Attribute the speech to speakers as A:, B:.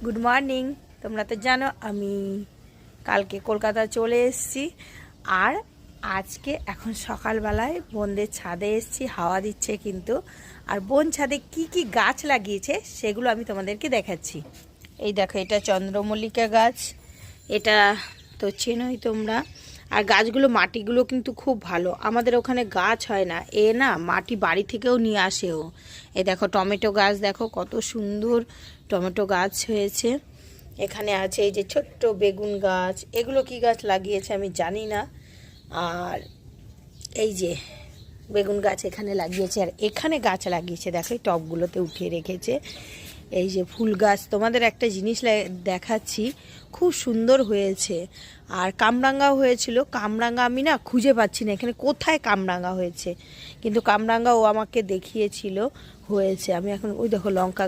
A: Good morning. তোমরা তো জানো আমি কালকে কলকাতা চলে এসেছি, আর আজকে এখন সকালবেলায় বোনদের ছাদে এসেছি, হাওয়া দিচ্ছে কিন্তু। আর বোন ছাদে কি কি গাছ লাগিয়েছে সেগুলো আমি তোমাদেরকে দেখাচ্ছি। এই দেখো, এটা চন্দ্রমল্লিকা গাছ, এটা তো চেনোই তোমরা। আর গাছগুলো মাটিগুলো কিন্তু খুব ভালো, আমাদের ওখানে গাছ হয় না, এ না মাটি বাড়ি থেকেও নিয়ে আসেও। এই দেখো টমেটো গাছ, দেখো কত সুন্দর টমেটো গাছ হয়েছে। এখানে আছে এই যে ছোট্ট বেগুন গাছ, এগুলো কি গাছ লাগিয়েছে আমি জানি না। আর এই যে বেগুন গাছ এখানে লাগিয়েছে, আর এখানে গাছ লাগিয়েছে দেখো এই টবগুলোতে উঠিয়ে রেখেছে। এই যে ফুল গাছ, তোমাদের একটা জিনিস দেখাচ্ছি, খুব সুন্দর হয়েছে। আর কামরাঙ্গাও হয়েছিল, কামরাঙ্গা আমি না খুঁজে পাচ্ছি না এখানে কোথায় কামরাঙ্গা হয়েছে, কিন্তু কামরাঙ্গা ও আমাকে দেখিয়েছিল হয়েছে। আমি এখন ওই দেখো লঙ্কা